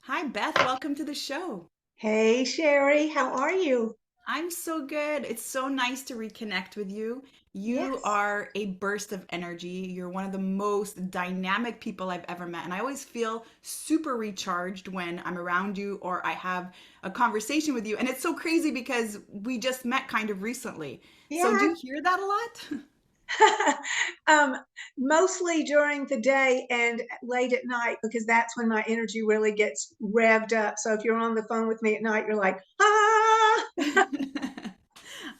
Hi, Beth. Welcome to the show. Hey Sherry, how are you? I'm so good. It's so nice to reconnect with you. You Yes. are a burst of energy. You're one of the most dynamic people I've ever met. And I always feel super recharged when I'm around you or I have a conversation with you. And it's so crazy because we just met kind of recently. So do Yeah. you hear that a lot? um, Mostly during the day and late at night because that's when my energy really gets revved up. So if you're on the phone with me at night, you're like, ah.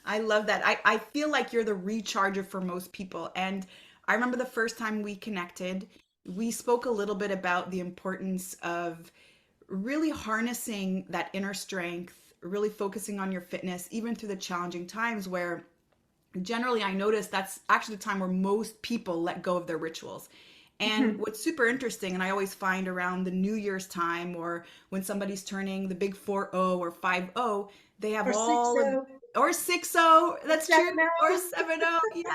I love that. I feel like you're the recharger for most people. And I remember the first time we connected, we spoke a little bit about the importance of really harnessing that inner strength, really focusing on your fitness, even through the challenging times where generally I notice that's actually the time where most people let go of their rituals. And what's super interesting, and I always find around the New Year's time or when somebody's turning the big 4-0 or 5-0, they have Or six all of, oh, or 6-0, or that's true, seven or oh. 7-0, yes.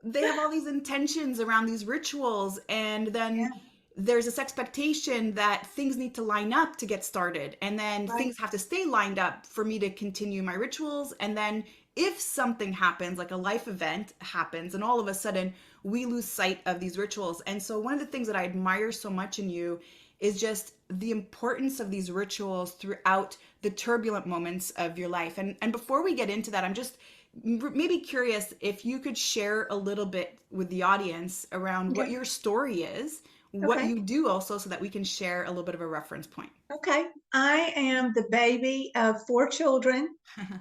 They have all these intentions around these rituals, and then Yeah, there's this expectation that things need to line up to get started, and then right. things have to stay lined up for me to continue my rituals. And then if something happens, like a life event happens, and all of a sudden we lose sight of these rituals. And so one of the things that I admire so much in you is just the importance of these rituals throughout the turbulent moments of your life. And before we get into that, I'm just maybe curious if you could share a little bit with the audience around what Okay. your story is, what Okay. you do also, so that we can share a little bit of a reference point. Okay. I am the baby of four children,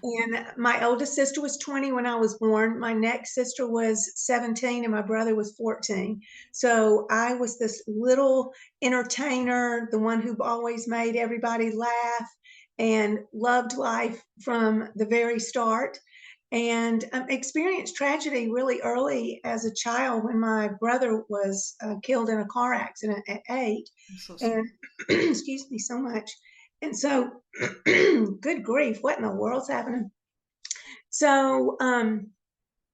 and my oldest sister was 20 when I was born. My next sister was 17, and my brother was 14. So I was this little entertainer, the one who always made everybody laugh and loved life from the very start. And experienced tragedy really early as a child when my brother was killed in a car accident at 8. I'm so And sorry. excuse me so much. And so, good grief, what in the world's happening? So, and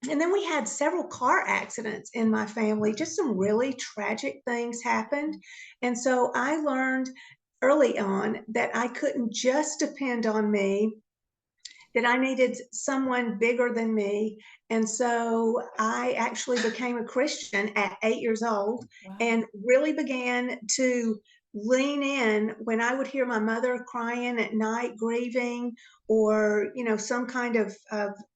then we had several car accidents in my family. Just some really tragic things happened. And so I learned early on that I couldn't just depend on me, that I needed someone bigger than me. And so I actually became a Christian at 8 years old Wow. and really began to lean in when I would hear my mother crying at night, grieving, or some kind of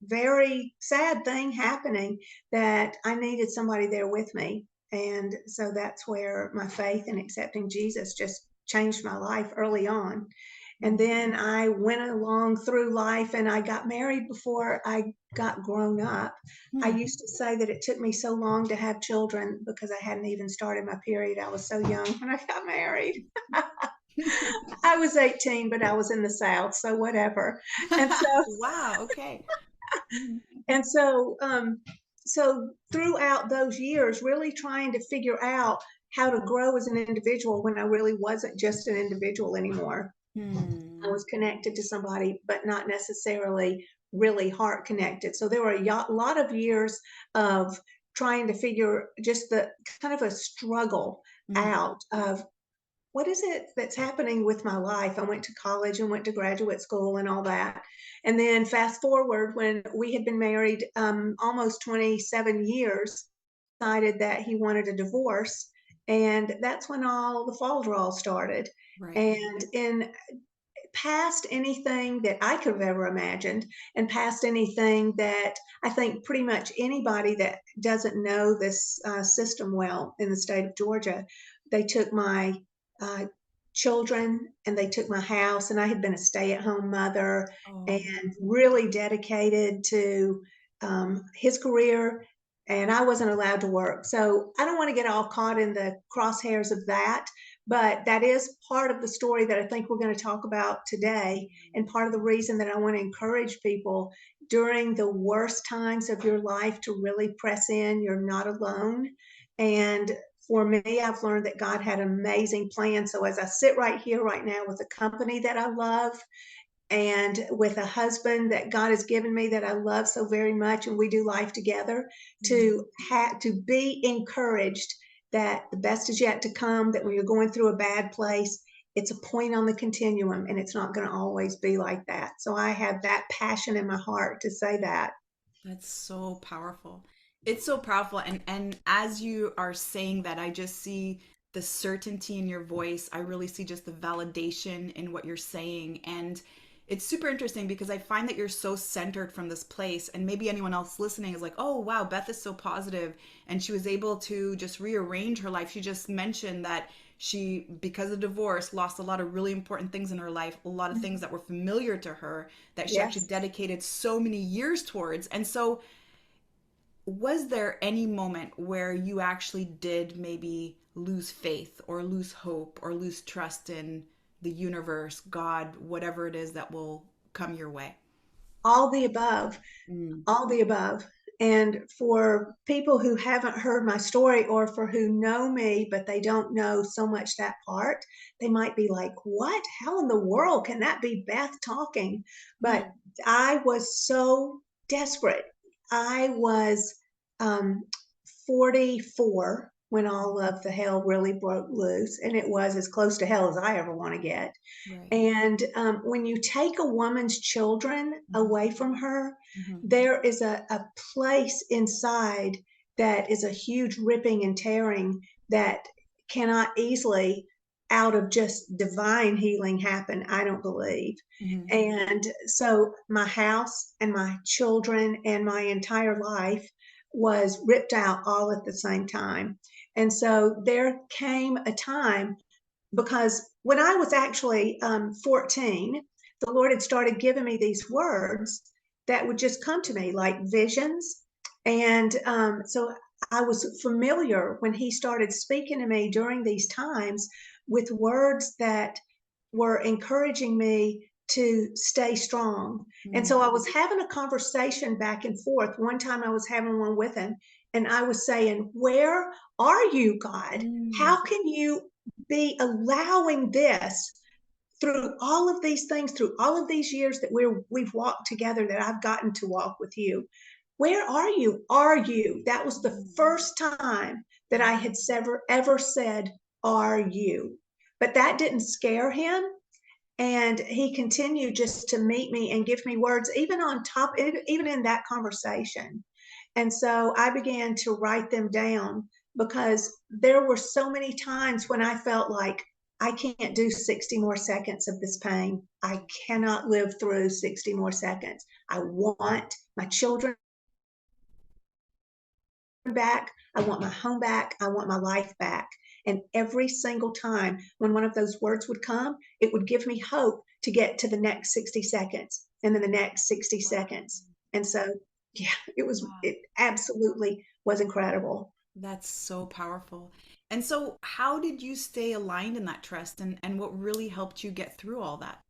very sad thing happening, that I needed somebody there with me. And so that's where my faith in accepting Jesus just changed my life early on. And Mm. then I went along through life and I got married before I got grown up. I Hmm. used to say that it took me so long to have children because I hadn't even started my period. I was so young when I got married. I was 18, but I was in the South, so whatever. And so, Wow. Okay. Mhm. and so, so throughout those years, really trying to figure out how to grow as an individual when I really wasn't just an individual anymore. I Hmm. was connected to somebody, but not necessarily really heart connected. So there were a lot of years of trying to figure just the kind of a struggle Mm. out of what is it that's happening with my life. I went to college and went to graduate school and all that. And then fast forward, when we had been married almost 27 years, decided that he wanted a divorce. And that's when all the fall draw started. Right. And in past anything that I could have ever imagined, and past anything that I think pretty much anybody that doesn't know this system well in the state of Georgia. They took my uh, children and they took my house, and I had been a stay at home mother Oh. and really dedicated to his career. And I wasn't allowed to work. So I don't want to get all caught in the crosshairs of that, but that is part of the story that I think we're going to talk about today. And part of the reason that I want to encourage people during the worst times of your life to really press in. You're not alone. And for me, I've learned that God had an amazing plan. So as I sit right here, right now, with a company that I love, and with a husband that God has given me that I love so very much, and we do life together, Mm. to be encouraged that the best is yet to come, that when you're going through a bad place, it's a point on the continuum, and it's not going to always be like that. So I have that passion in my heart to say that. That's so powerful. It's so powerful. And as you are saying that, I just see the certainty in your voice. I really see just the validation in what you're saying. And it's super interesting because I find that you're so centered from this place. And maybe anyone else listening is like, oh, wow, Beth is so positive. And she was able to just rearrange her life. She just mentioned that she, because of divorce, lost a lot of really important things in her life, a lot of things that were familiar to her that she actually Yes. dedicated so many years towards. And so, was there any moment where you actually did maybe lose faith or lose hope or lose trust in the universe, God, whatever it is that will come your way? All the above. Mm, All the above. And for people who haven't heard my story, or for who know me but they don't know so much that part, they might be like, what? How in the world can that be Beth talking? But mm, I was so desperate. I was um, 44 when all of the hell really broke loose, and it was as close to hell as I ever want to get. right. And when you take a woman's children Mhm, away from her, mhm, there is a place inside that is a huge ripping and tearing that cannot easily, out of just divine healing, happen, I don't believe. mhm, And so my house and my children and my entire life was ripped out all at the same time. And so there came a time, because when I was actually 14, the Lord had started giving me these words that would just come to me like visions. And so I was familiar when He started speaking to me during these times with words that were encouraging me to stay strong. And mhm, so I was having a conversation back and forth. One time I was having one with Him, and I was saying, where are you, God? mm, How can you be allowing this through all of these things, through all of these years that we've walked together, that I've gotten to walk with you? Where are you? Are you? That was the mm, first time that mm, I had ever said, are you? But that didn't scare Him. And He continued just to meet me and give me words, even on top, even in that conversation. And so I began to write them down, because there were so many times when I felt like I can't do 60 more seconds of this pain. I cannot live through 60 more seconds. I want my children back. I want my home back. I want my life back. And every single time when one of those words would come, it would give me hope to get to the next 60 seconds, and then the next 60 seconds. And so, yeah, wow. it absolutely was incredible. That's so powerful. And so, how did you stay aligned in that trust and what really helped you get through all that?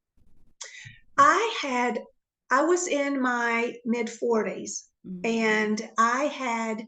I had, I was in my mid 40s, Mm, and I had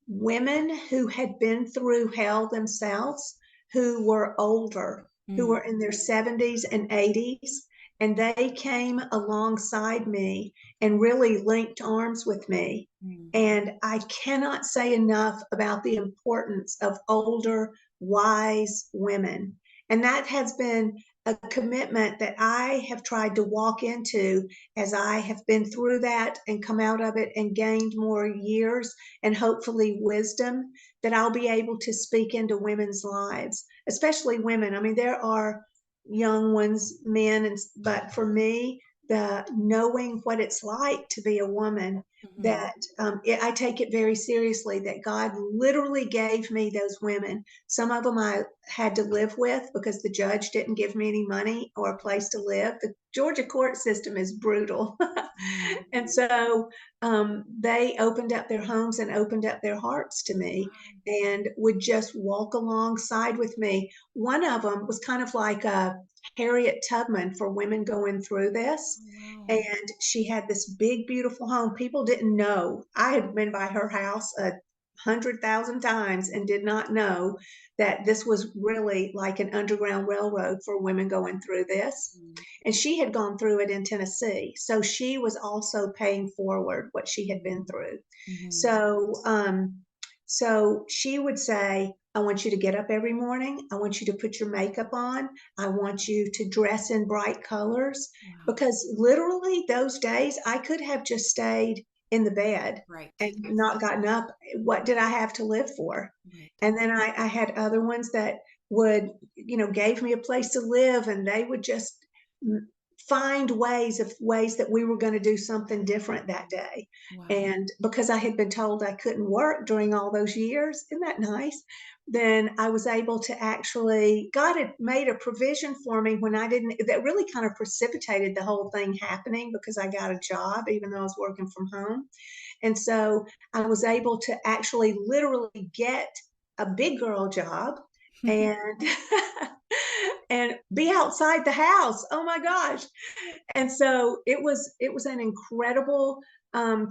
women who had been through hell themselves, who were older, who mm, were in their 70s and 80s, and they came alongside me and really linked arms with me. mm, And I cannot say enough about the importance of older, wise women. And that has been a commitment that I have tried to walk into as I have been through that and come out of it and gained more years and hopefully wisdom, that I'll be able to speak into women's lives, especially women. I mean, there are young ones, men, but for me, the knowing what it's like to be a woman, mhm, that I take it very seriously, that God literally gave me those women. Some of them I had to live with because the judge didn't give me any money or a place to live. The Georgia court system is brutal. mm. And so they opened up their homes and opened up their hearts to me and would just walk alongside with me. One of them was kind of like a Harriet Tubman for women going through this. Oh, wow. And she had this big, beautiful home. People didn't know. I had been by her house 100,000 times and did not know that this was really like an underground railroad for women going through this. Mm, And she had gone through it in Tennessee. So she was also paying forward what she had been through. mhm, So, so she would say, I want you to get up every morning. I want you to put your makeup on. I want you to dress in bright colors Wow. because literally those days I could have just stayed in the bed Right. and not gotten up. What did I have to live for? Right. And then I had other ones that would, gave me a place to live and they would just find ways that we were going to do something different that day. Wow. And because I had been told I couldn't work during all those years, isn't that nice? Then I was able to actually, God had made a provision for me when I didn't, that really kind of precipitated the whole thing happening because I got a job, even though I was working from home. And so I was able to actually literally get a big girl job and and be outside the house. Oh my gosh. And so it was an incredible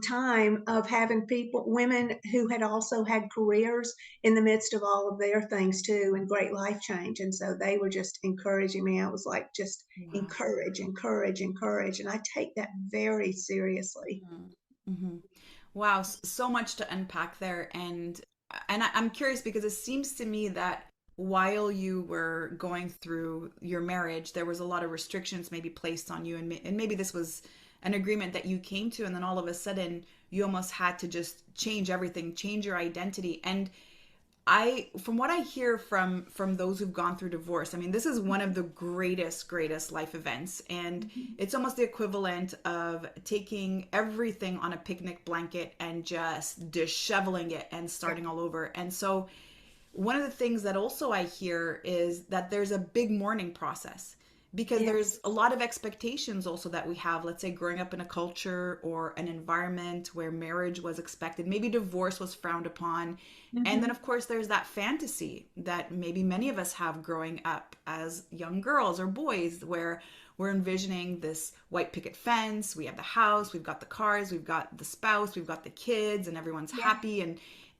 time of having people, women who had also had careers in the midst of all of their things too, and great life change. And so they were just encouraging me. I was like, just Wow. encourage, encourage, encourage. And I take that very seriously. Hmm. Wow, so much to unpack there, I'm curious because it seems to me that while you were going through your marriage, there was a lot of restrictions maybe placed on you, and maybe this was an agreement that you came to, and then all of a sudden you almost had to just change everything, change your identity. And from what I hear from those who've gone through divorce, I mean, this is one of the greatest life events, and it's almost the equivalent of taking everything on a picnic blanket and just disheveling it and Yeah. starting all over. And so one of the things that also I hear is that there's a big mourning process because there's Yes. a lot of expectations also that we have, let's say growing up in a culture or an environment where marriage was expected, maybe divorce was frowned upon. And then Hmm. of course there's that fantasy that maybe many of us have growing up as young girls or boys where we're envisioning this white picket fence, we have the house, we've got the cars, we've got the spouse, we've got the kids, and everyone's Yeah. happy.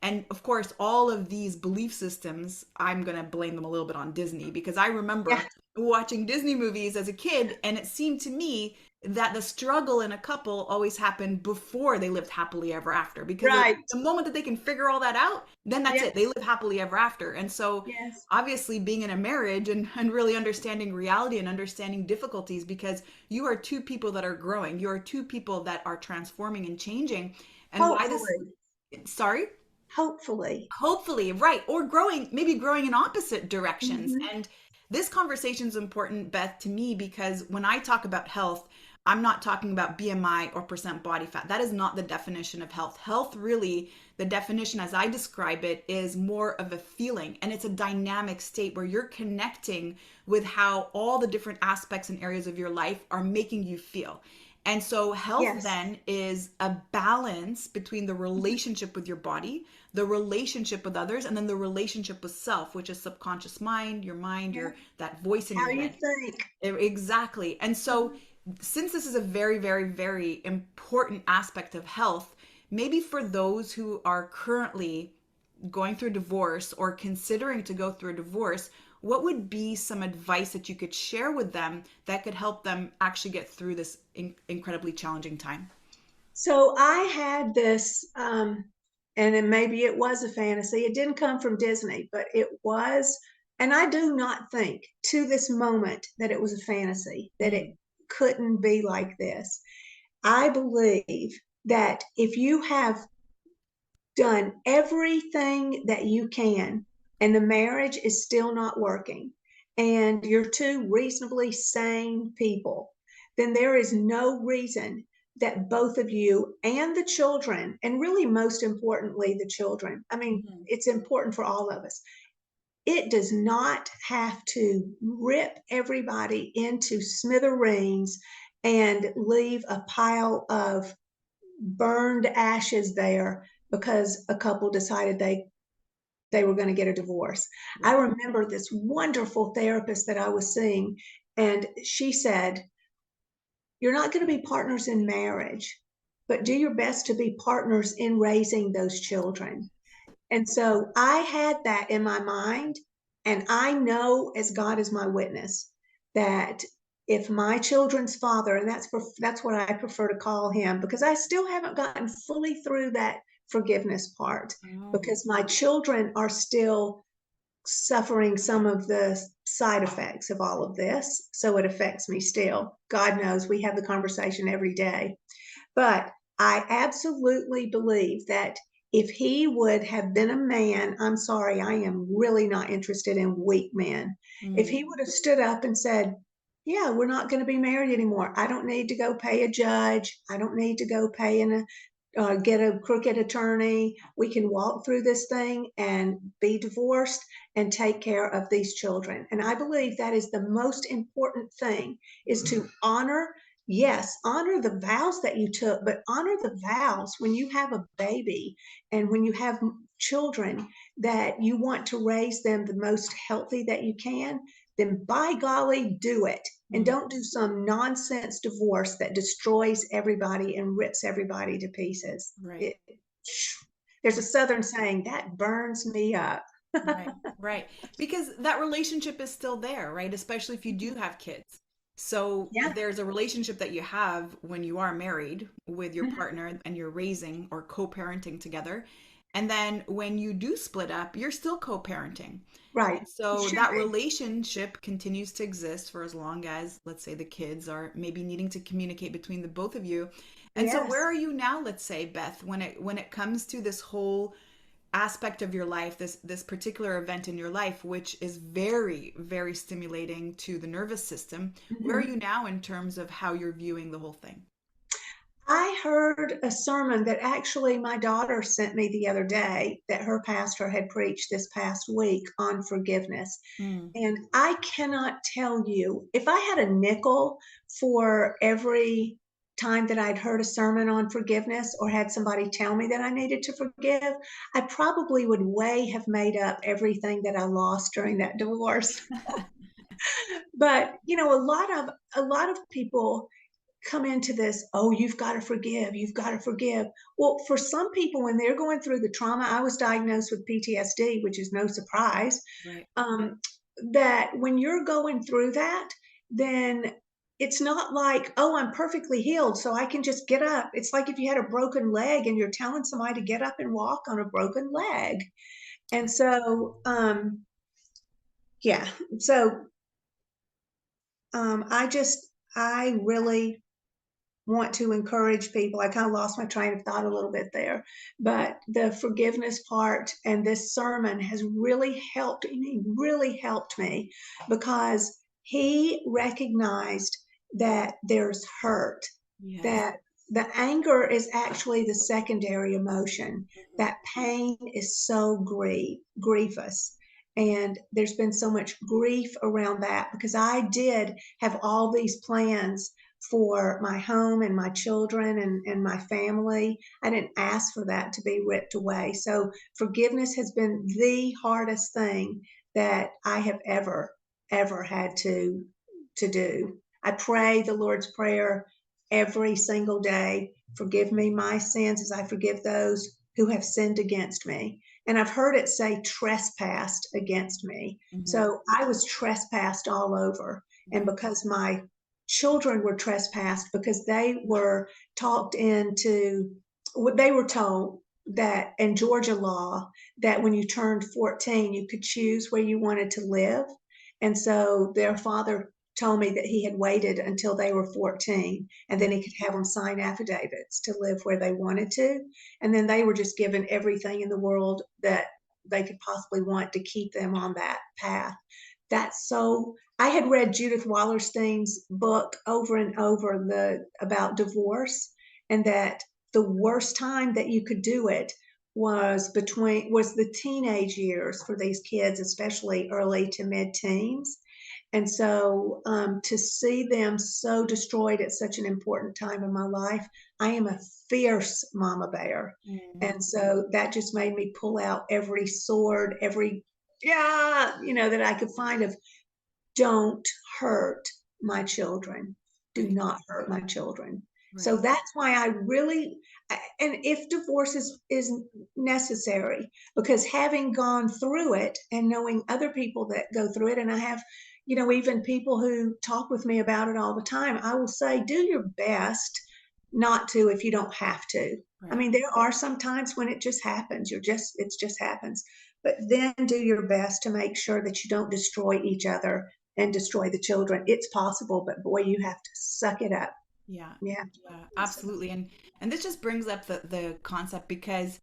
And of course, all of these belief systems, I'm going to blame them a little bit on Disney because I Yeah. remember watching Disney movies as a kid, and it seemed to me that the struggle in a couple always happened before they lived happily ever after. Because Right. the moment that they can figure all that out, then that's it. They Yes. live happily ever after. And so, Yes. obviously, being in a marriage and really understanding reality and understanding difficulties because you are two people that are growing, you are two people that are transforming and changing. And why this, Hopefully. sorry? Hopefully. Hopefully, right. Or growing, maybe growing in opposite directions. Hmm. And this conversation is important, Beth, to me, because when I talk about health, I'm not talking about BMI or percent body fat. That is not the definition of health. Health, really, the definition as I describe it, is more of a feeling. And it's a dynamic state where you're connecting with how all the different aspects and areas of your life are making you feel. And so, health Yes. then is a balance between the relationship with your body, the relationship with others, and then the relationship with self, which is subconscious mind, Yeah. that voice in How your you head. think. Exactly. And so, since this is a very important aspect of health, maybe for those who are currently going through divorce or considering to go through a divorce, what would be some advice that you could share with them that could help them actually get through this incredibly challenging time? So I had this, and then maybe it was a fantasy. It didn't come from Disney, but it was, and I do not think to this moment that it was a fantasy, that it Mm, couldn't be like this. I believe that if you have done everything that you can and the marriage is still not working and you're two reasonably sane people, then there is no reason that both of you and the children, and really most importantly, the children, I mean, mhm. it's important for all of us. It does not have to rip everybody into smithereens and leave a pile of burned ashes there because a couple decided they were going to get a divorce. I Right. remember this wonderful therapist that I was seeing, and she said, "You're not going to be partners in marriage, but do your best to be partners in raising those children." And so I had that in my mind, and I know, as God is my witness, that if my children's father, and that's what I prefer to call him, because I still haven't gotten fully through that forgiveness part, Oh, because my children are still suffering some of the side effects of all of this. So it affects me still. God knows we have the conversation every day. But I absolutely believe that if he would have been a man, I'm sorry, I am really not interested in weak men. If Mm, he would have stood up and said, yeah, we're not going to be married anymore. I don't need to go pay a judge. I don't need to go pay get a crooked attorney. We can walk through this thing and be divorced and take care of these children. And I believe that is the most important thing is to honor, yes, honor the vows that you took, but honor the vows when you have a baby and when you have children that you want to raise them the most healthy that you can, then by golly, do it. And mm, don't do some nonsense divorce that destroys everybody and rips everybody to pieces. right. There's a Southern saying that burns me up. Right, right. Because that relationship is still there, right? Especially if you do have kids. So Yeah. there's a relationship that you have when you are married with your partner and you're raising or co-parenting together. And then when you do split up, you're still co-parenting. Right. And It so should that be. relationship continues to exist for as long as, let's say, the kids are maybe needing to communicate between the both of you. And so where Yes. are you now, let's say, Beth, when it comes to this whole aspect of your life, this particular event in your life, which is very, very stimulating to the nervous system? Where are Mhm. you now in terms of how you're viewing the whole thing? I heard a sermon that actually my daughter sent me the other day that her pastor had preached this past week on forgiveness. Mm. And I cannot tell you, if I had a nickel for every time that I'd heard a sermon on forgiveness or had somebody tell me that I needed to forgive, I probably would way have made up everything that I lost during that divorce. But, a lot of people come into this, oh, you've got to forgive, you've got to forgive. Well, for some people, when they're going through the trauma, I was diagnosed with PTSD, which is no surprise. Right. um, that when you're going through that, then it's not like, oh, I'm perfectly healed, so I can just get up. It's like if you had a broken leg and you're telling somebody to get up and walk on a broken leg. And so, yeah, so I just, I really want to encourage people. I kind of lost my train of thought a little bit there, but the forgiveness part and this sermon has really helped me, really helped me because he recognized that there's hurt, Yes. that the anger is actually the secondary emotion. Mhm. That pain is so grievous. And there's been so much grief around that because I did have all these plans for my home and my children and my family. I didn't ask for that to be ripped away. So forgiveness has been the hardest thing that I have ever had to do. I pray the Lord's Prayer every single day. Forgive me my sins as I forgive those who have sinned against me. And I've heard it say trespassed against me. Mhm. So I was trespassed all over. And Right. because my children were trespassed because they were talked into what they were told that in Georgia law that when you turned 14 you could choose where you wanted to live. And so their father told me that he had waited until they were 14 and then he could have them sign affidavits to live where they wanted to, and then they were just given everything in the world that they could possibly want to keep them on that path. That's so, I had read Judith Wallerstein's book over and over about divorce, and that the worst time that you could do it was the teenage years for these kids, especially early to mid teens. And so to see them so destroyed at such an important time in my life, I am a fierce mama bear. Mm. And so that just made me pull out every sword, every, yeah, that I could find of don't hurt my children. Do Right. not hurt my children. So Right. that's why I really, and if divorce is necessary, because having gone through it and knowing other people that go through it, and I have, even people who talk with me about it all the time, I will say, do your best not to if you don't have to. I Right. mean, there are some times when it just happens. It just happens. but then do your best to make sure that you don't destroy each other and destroy the children. It's possible, but boy, you have to suck it up. Yeah. Yeah. Yeah, So, absolutely. And this just brings up the concept because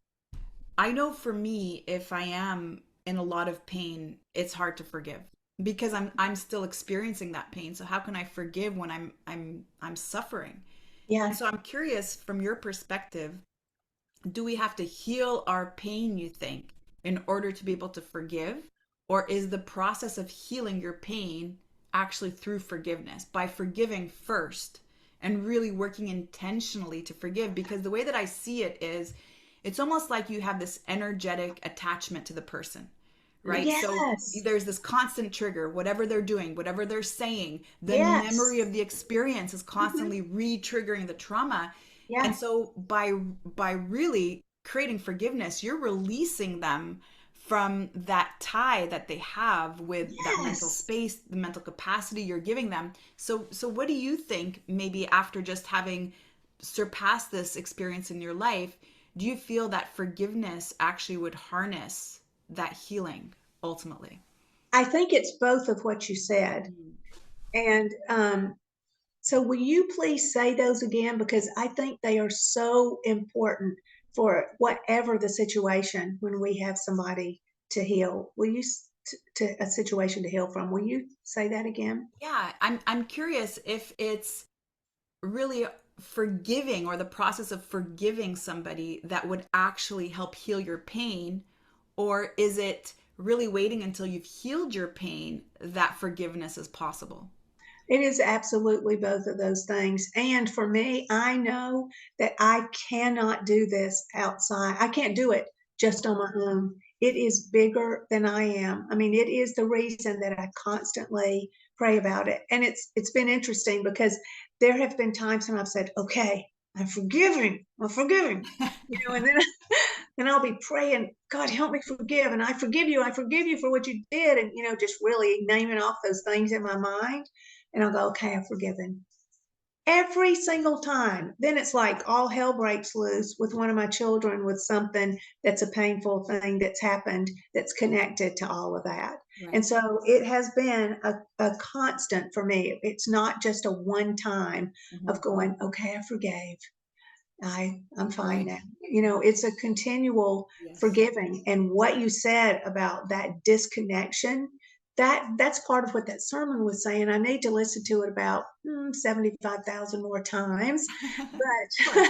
I know for me, if I am in a lot of pain, it's hard to forgive because I'm still experiencing that pain. So how can I forgive when I'm suffering? And yeah. so I'm curious from your perspective, do we have to heal our pain, you think, in order to be able to forgive? Or is the process of healing your pain actually through forgiveness, by forgiving first and really working intentionally to forgive? Because the way that I see it is, it's almost like you have this energetic attachment to the person, right? So Yes. there's this constant trigger, whatever they're doing, whatever they're saying, the Yes. memory of the experience is Mhm. constantly re-triggering the trauma. And Yeah. so by really creating forgiveness, you're releasing them from that tie that they have with that mental Yes. space, the mental capacity you're giving them. So what do you think, maybe after just having surpassed this experience in your life, do you feel that forgiveness actually would harness that healing ultimately? I think it's both of what you said. Mm. And so, will you please say those again? Because I think they are so important for whatever the situation when we have somebody to heal. Will you, to a situation to heal from? Will you say that again? Yeah, I'm curious if it's really forgiving, or the process of forgiving somebody, that would actually help heal your pain, or is it really waiting until you've healed your pain that forgiveness is possible? It is absolutely both of those things. And for me, I know that I cannot do this outside. I can't do it just on my own. It is bigger than I am. I mean, it is the reason that I constantly pray about it. And it's been interesting because there have been times when I've said, "Okay, I'm forgiving. I'm forgiving." And then and I'll be praying, "God, help me forgive." And I forgive you for what you did. And, just really naming off those things in my mind. And I'll go, "Okay, I've forgiven." Every single time. Then it's like all hell breaks loose with one of my children with something that's a painful thing that's happened that's connected to all of that. And Right. so it has been a constant for me. It's not just a one time of Mhm. going, "Okay, I forgave. I'm fine Right. now." It's a continual Yes. forgiving. And what you said about that disconnection, that's part of what that sermon was saying. I need to listen to it about 75,000 more times. Of course.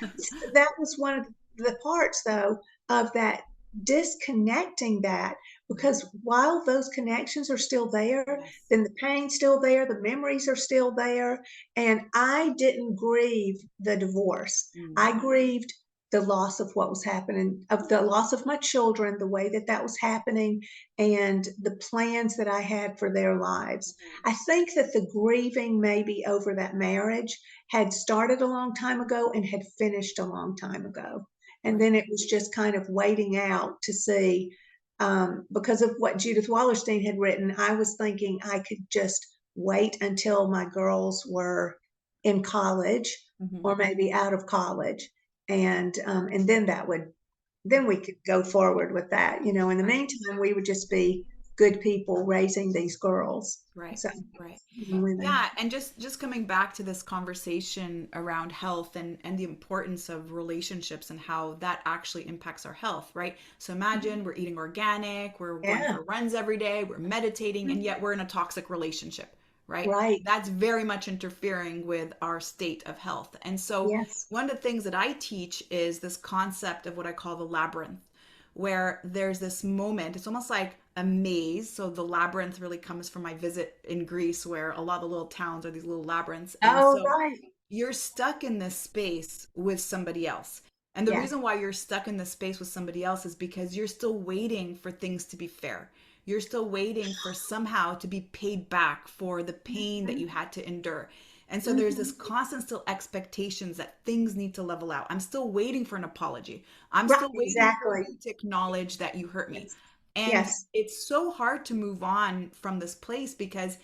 But that was one of the parts, though, of that disconnecting that, because while those connections are still there, Yes. then the pain's still there, the memories are still there. And I didn't grieve the divorce. Mm. I grieved the loss of what was happening, of the loss of my children, the way that that was happening, and the plans that I had for their lives. Mhm. I think that the grieving maybe over that marriage had started a long time ago and had finished a long time ago. And Right. then it was just kind of waiting out to see, because of what Judith Wallerstein had written, I was thinking I could just wait until my girls were in college Mhm. or maybe out of college. And then then we could go forward with that. In the Right. meantime, we would just be good people raising these girls. Right. So, Right. women. Yeah, and just coming back to this conversation around health and the importance of relationships and how that actually impacts our health, right? So imagine we're eating organic, we're going Yeah. for runs every day, we're meditating, and Mhm. yet we're in a toxic relationship, right? Right. That's very much interfering with our state of health. And so Yes. one of the things that I teach is this concept of what I call the labyrinth, where there's this moment, it's almost like a maze. So the labyrinth really comes from my visit in Greece, where a lot of the little towns are these little labyrinths. And Oh, so right. you're stuck in this space with somebody else. And the Yeah. reason why you're stuck in this space with somebody else is because you're still waiting for things to be fair. You're still waiting for somehow to be paid back for the pain that Mhm. you had to endure. And so there's this Mhm. constant still expectations that things need to level out. I'm still waiting for an apology. I'm Right. still waiting for Exactly. you to acknowledge that you hurt me. Yes. And Yes. it's so hard to move on from this place because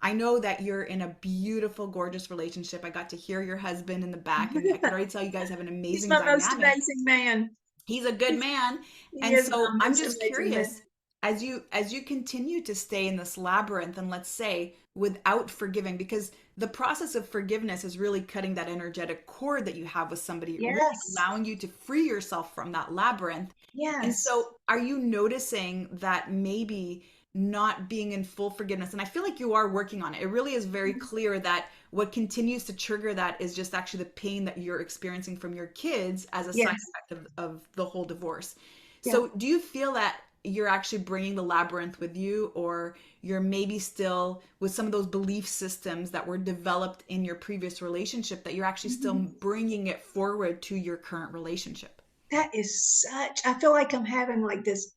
I know that you're in a beautiful, gorgeous relationship. I got to hear your husband in the back, and I could already tell you guys have an He's amazing my most dynamic. amazing man. He's a good man. He And is so the I'm most just amazing man. curious, as you continue to stay in this labyrinth, and let's say without forgiving, because the process of forgiveness is really cutting that energetic cord that you have with somebody, really Yes, allowing you to free yourself from that labyrinth. And yes. so are you noticing that maybe not being in full forgiveness, and I feel like you are working on it, it really is very clear that what continues to trigger that is just actually the pain that you're experiencing from your kids as a side Yes, effect of the whole divorce. yeah. So do you feel that you're actually bringing the labyrinth with you, or you're maybe still with some of those belief systems that were developed in your previous relationship, that you're actually still Mhm. bringing it forward to your current relationship? That is such, I feel like I'm having like this,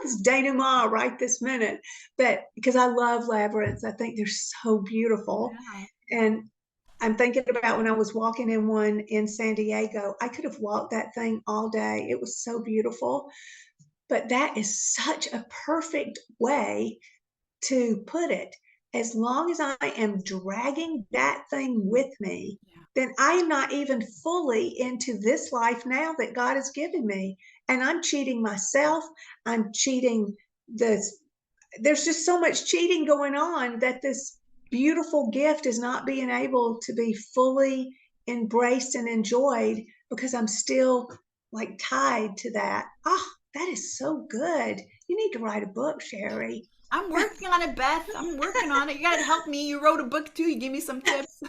this denouement right this minute. But because I love labyrinths, I think they're so beautiful. Yeah. And I'm thinking about when I was walking in one in San Diego. I could have walked that thing all day. It was so beautiful. But that is such a perfect way to put it. As long as I am dragging that thing with me, Yeah. then I am not even fully into this life now that God has given me. And I'm cheating myself. I'm cheating this. There's just so much cheating going on that this beautiful gift is not being able to be fully embraced and enjoyed because I'm still like tied to that. Oh, that is so good. You need to write a book, Sherry. I'm working on it, Beth. I'm working on it. You gotta help me. You wrote a book too. You give me some tips.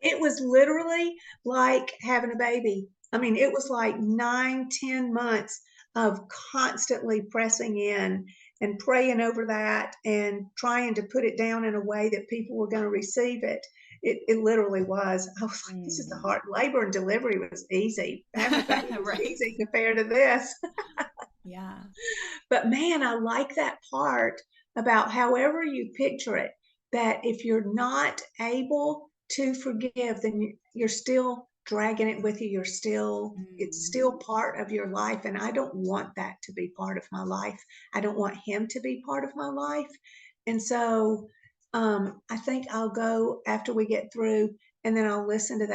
It was literally like having a baby. I mean, it was like 9, 10 months of constantly pressing in and praying over that and trying to put it down in a way that people were going to receive it. It literally was. I was like, this is the Mm. hard labor and delivery was easy. Having a baby was Right? easy compared to this. Yeah. But man, I like that part about however you picture it, that if you're not able to forgive, then you're still dragging it with you. It's Mm. still part of your life. And I don't want that to be part of my life. I don't want him to be part of my life. And so I think I'll go after we get through and then I'll listen to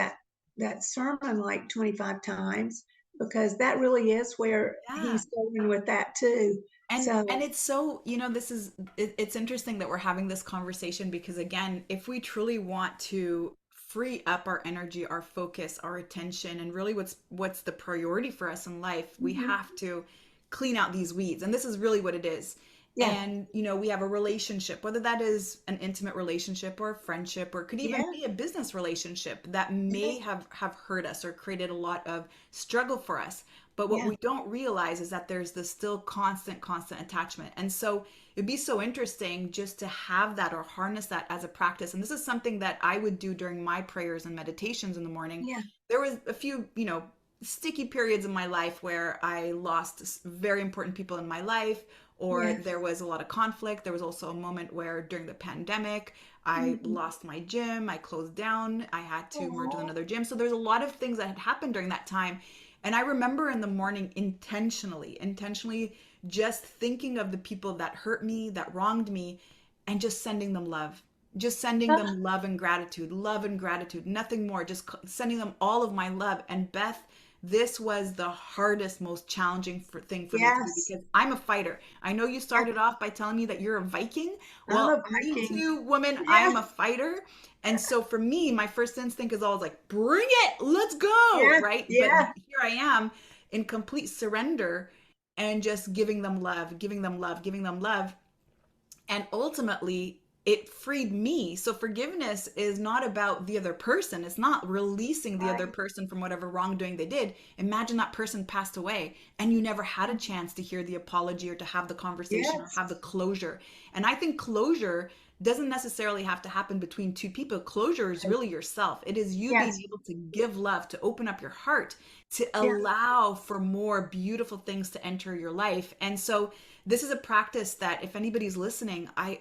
that sermon like 25 times because that really is where Yeah. he's going with that too. And So it's so, this is it's interesting that we're having this conversation, because again, if we truly want to free up our energy, our focus, our attention, and really what's the priority for us in life, we mhm, have to clean out these weeds. And this is really what it is. yeah, And we have a relationship, whether that is an intimate relationship or a friendship, or it could even yeah, be a business relationship that yeah, may have hurt us or created a lot of struggle for us. But what yeah, we don't realize is that there's this still constant attachment. And so it'd be so interesting just to have that or harness that as a practice. And this is something that I would do during my prayers and meditations in the morning. yeah, There was a few, sticky periods in my life where I lost very important people in my life, or yes, there was a lot of conflict. There was also a moment where during the pandemic, I mhm. lost my gym, I closed down, I had to merge with Aw, another gym. So there's a lot of things that had happened during that time. And I remember in the morning intentionally just thinking of the people that hurt me, that wronged me, and just sending them love. Just sending ah, them love and gratitude, nothing more. Just sending them all of my love. And Beth, this was the hardest, most challenging thing for me to do, yes, because I'm a fighter. I know you yeah, started off by telling me that you're a Viking. I'm a Well, me Viking. too, woman. I Yeah, am a fighter. And so for me, my first instinct is always like, bring it, let's go, yeah, right? But yeah, here I am in complete surrender and just giving them love, giving them love. And ultimately, it freed me. So forgiveness is not about the other person. It's not releasing the other right, person from whatever wrongdoing they did. Imagine that person passed away and you never had a chance to hear the apology or to have the conversation or yes, have the closure. And I think closure doesn't necessarily have to happen between two people. Closure is right, really yourself. It is you being yes, able to give love, to open up your heart, to yeah, allow for more beautiful things to enter your life. And so this is a practice that if anybody's listening, I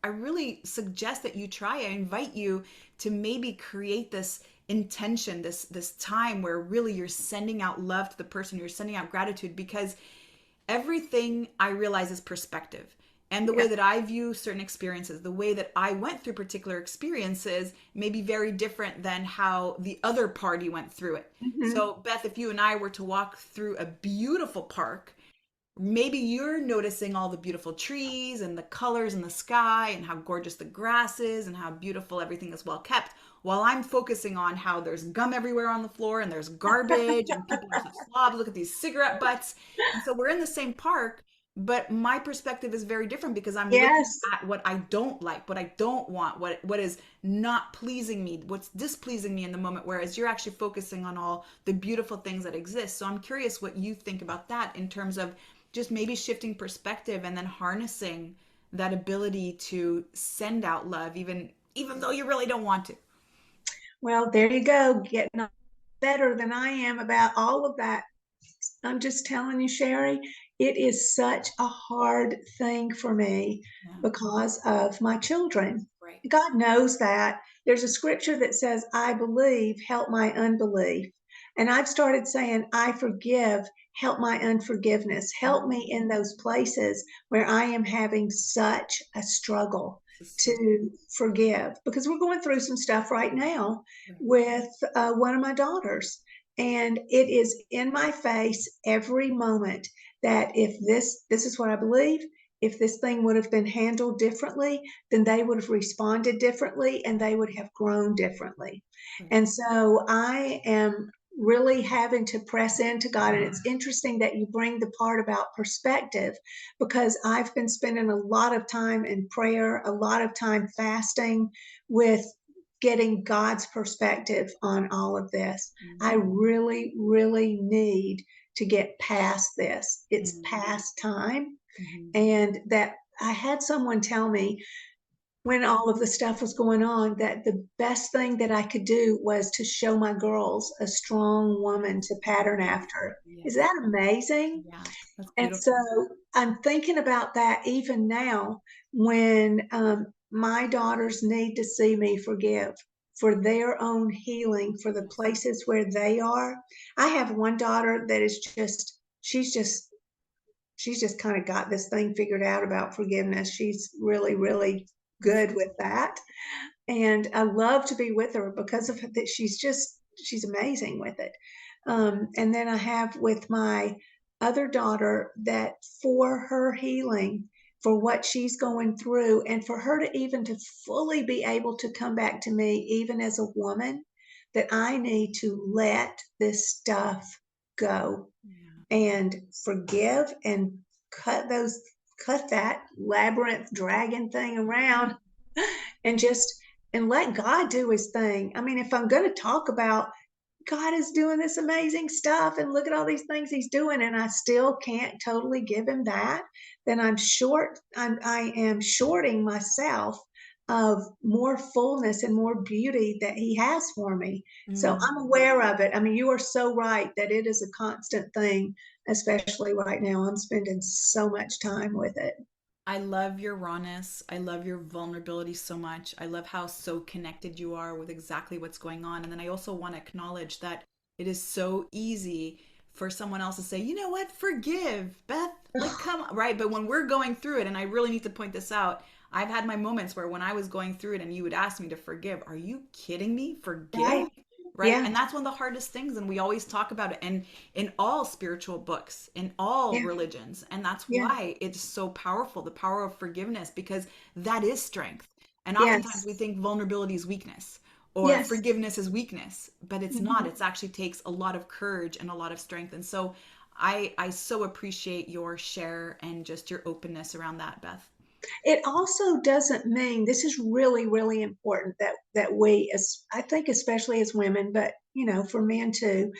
really suggest that you try. I invite you to maybe create this intention, this time where really you're sending out love to the person, you're sending out gratitude, because everything I realize is perspective. And the Yeah. way that I view certain experiences, the way that I went through particular experiences may be very different than how the other party went through it. Hmm. So, Beth, if you and I were to walk through a beautiful park, maybe you're noticing all the beautiful trees and the colors in the sky and how gorgeous the grass is and how beautiful everything is well kept, while I'm focusing on how there's gum everywhere on the floor and there's garbage and people are such slobs. Look at these cigarette butts. And so we're in the same park, but my perspective is very different because I'm looking Yes. at what I don't like, what I don't want, what is not pleasing me, what's displeasing me in the moment, whereas you're actually focusing on all the beautiful things that exist. So I'm curious what you think about that in terms of just maybe shifting perspective and then harnessing that ability to send out love even though you really don't want to. Well, there you go, getting better than I am about all of that. I'm just telling you, Sherry, it is such a hard thing for me Yeah. because of my children. Right. God knows that. There's a scripture that says, I believe, help my unbelief. And I've started saying, I forgive, help my unforgiveness. Help me in those places where I am having such a struggle This is so to forgive because we're going through some stuff right now right. with one of my daughters. And it is in my face every moment that if this is what I believe, if this thing would have been handled differently, then they would have responded differently and they would have grown differently. Right. And so I am really having to press into God. And it's interesting that you bring the part about perspective because I've been spending a lot of time in prayer, a lot of time fasting with getting God's perspective on all of this. I Mm-hmm. really, really need to get past this. It's Mm-hmm. past time. Mm-hmm. And that I had someone tell me when all of the stuff was going on that the best thing that I could do was to show my girls a strong woman to pattern Yes. after. Is Yes. that amazing? Yeah. That's And so beautiful. I'm thinking about that even now when my daughters need to see me forgive for their own healing, for the Yes. places where they are. I have one daughter that is just, she's just kind of got this thing figured out about forgiveness. She's really, really good with that. And I love to be with her because of that. She's amazing with it. And then I have with my other daughter that for her healing, for what she's going through, and for her to even to fully be able to come back to me, even as a woman, that I need to let this stuff go Yeah. and forgive and cut those cut that labyrinth dragon thing around and just and let God do his thing. I mean, if I'm going to talk about God is doing this amazing stuff and look at all these things he's doing and I still can't totally give him that, then I am shorting myself of more fullness and more beauty that he has for me. So Mm. I'm aware of it. I mean, you are so right that it is a constant thing, especially right now. I'm spending so much time with it. I love your rawness. I love your vulnerability so much. I love how so connected you are with exactly what's going on. And then I also want to acknowledge that it is so easy for someone else to say, you know what, forgive, Beth, like, come on, right? But when we're going through it, and I really need to point this out, I've had my moments where when I was going through it and you would ask me to forgive, are you kidding me? Forgive? Right? Right? Yeah. And that's one of the hardest things. And we always talk about it. And in all spiritual books, in all Yeah. religions. And that's Yeah. why it's so powerful, the power of forgiveness, because that is strength. And oftentimes Yes. we think vulnerability is weakness or Yes. forgiveness is weakness, but it's not. Mhm. It actually takes a lot of courage and a lot of strength. And so I so appreciate your share and just your openness around that, Beth. It also doesn't mean this is really, really important that we, as I think, especially as women, but for men too,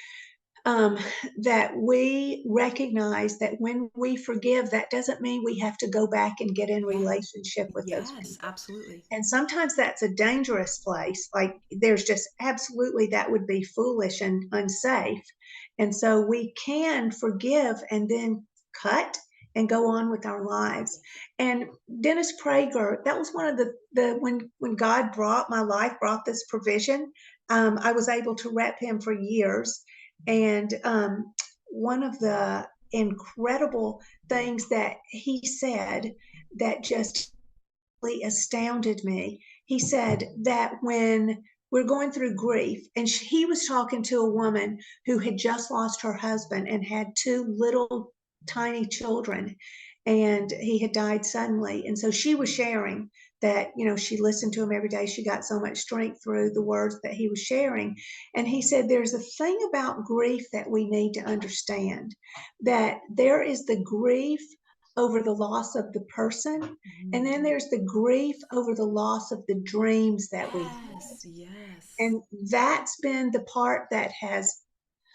um, that we recognize that when we forgive, that doesn't mean we have to go back and get in Yeah. relationship with those Yes, people. absolutely. And sometimes that's a dangerous place. Like there's just absolutely that would be foolish and unsafe. And so we can forgive and then cut and go on with our lives. And Dennis Prager, that was one of the when God brought my life, brought this provision, I was able to rep him for years. And one of the incredible things that he said that just astounded me. He said that when we're going through grief, and he was talking to a woman who had just lost her husband and had two little tiny children, and he had died suddenly. And so she was sharing that, she listened to him every day. She got so much strength through the words that he was sharing. And he said, there's a thing about grief that we need to understand, that there is the grief over the loss of the person, and Mhm. then there's the grief over the loss of the dreams that we had. Yes, yes. And that's been the part that has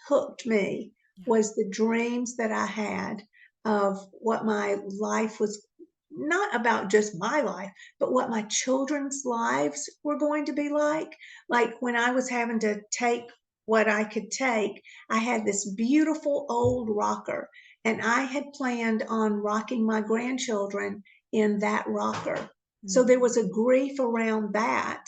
hooked me, Yeah. was the dreams that I had of what my life was, not about just my life, but what my children's lives were going to be like. Like when I was having to take what I could take, I had this beautiful old rocker, and I had planned on rocking my grandchildren in that rocker. So Mm. there was a grief around that.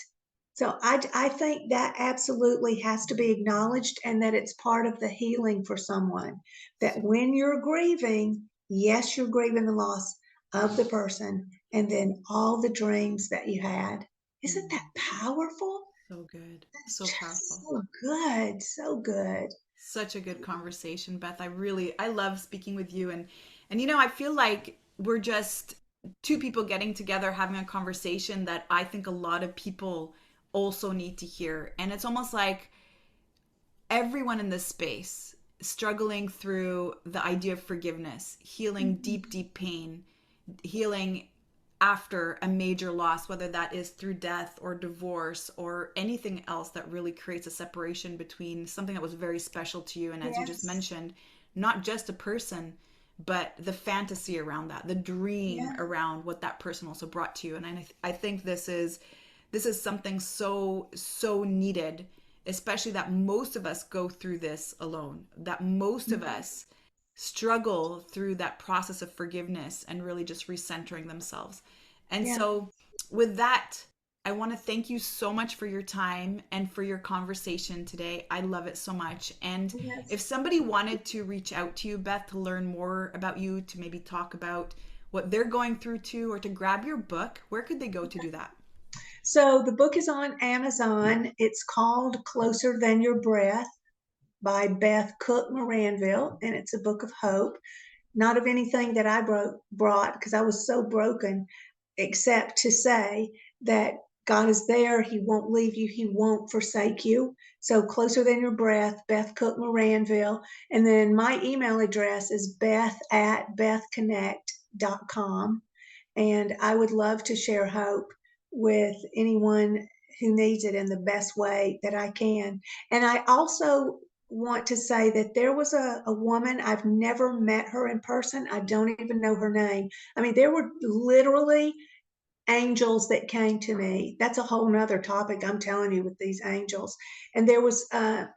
So I think that absolutely has to be acknowledged, and that it's part of the healing for someone. That So, when you're grieving, yes, you're grieving the loss of the person and then all the dreams that you had. Isn't mm, that powerful? so good. That's So just powerful. so good. So good. Such a good conversation, Beth. I love speaking with you, and I feel like we're just two people getting together having a conversation that I think a lot of people also need to hear. And it's almost like everyone in this space struggling through the idea of forgiveness, healing deep, Mhm. deep pain, healing after a major loss, whether that is through death or divorce or anything else that really creates a separation between something that was very special to you. And as you just Yes. mentioned, not just a person, but the fantasy around that, the dream Yeah. around what that person also brought to you. And I think this is something so needed, especially that most of us go through this alone, that most of Mhm. us struggle through that process of forgiveness and really just recentering themselves. And Yeah. so, with that, I want to thank you so much for your time and for your conversation today. I love it so much. And Yes. if somebody wanted to reach out to you, Beth, to learn more about you, to maybe talk about what they're going through too, or to grab your book, where could they go to do that? So the book is on Amazon. It's called Closer Than Your Breath by Beth Maranville, and it's a book of hope. Not of anything that I brought, because I was so broken, except to say that God is there. He won't leave you. He won't forsake you. So Closer Than Your Breath, Beth Maranville. And then my email address is beth@bethconnect.com. And I would love to share hope with anyone who needs it in the best way that I can. And I also want to say that there was a woman, I've never met her in person. I don't even know her name. I mean, there were literally angels that came to me. That's a whole nother topic, I'm telling you, with these angels. And there was a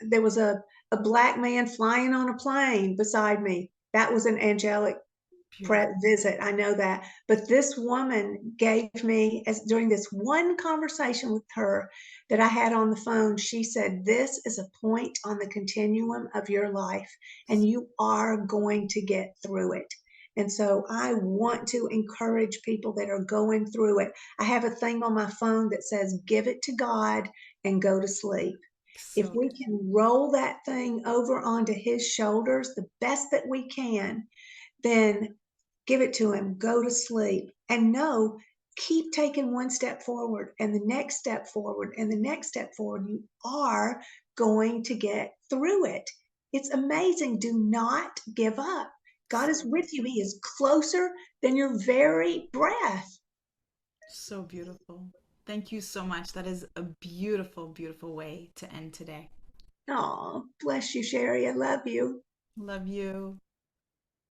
black man flying on a plane beside me. That was an angelic Beautiful. visit. I know that. But this woman gave me, as during this one conversation with her that I had on the phone, she said, this is a point on the continuum of your life, and you are going to get through it. And so I want to encourage people that are going through it. I have a thing on my phone that says, give it to God and go to sleep. If So we good. can roll that thing over onto his shoulders the best that we can, then give it to him, go to sleep, and know, keep taking one step forward and the next step forward and the next step forward. You are going to get through it. It's amazing. Do not give up. God is So with you. He is closer than your very breath. So beautiful. Thank you so much. That is a beautiful, beautiful way to end today. Oh, bless you, Sherry. I love you. Love you.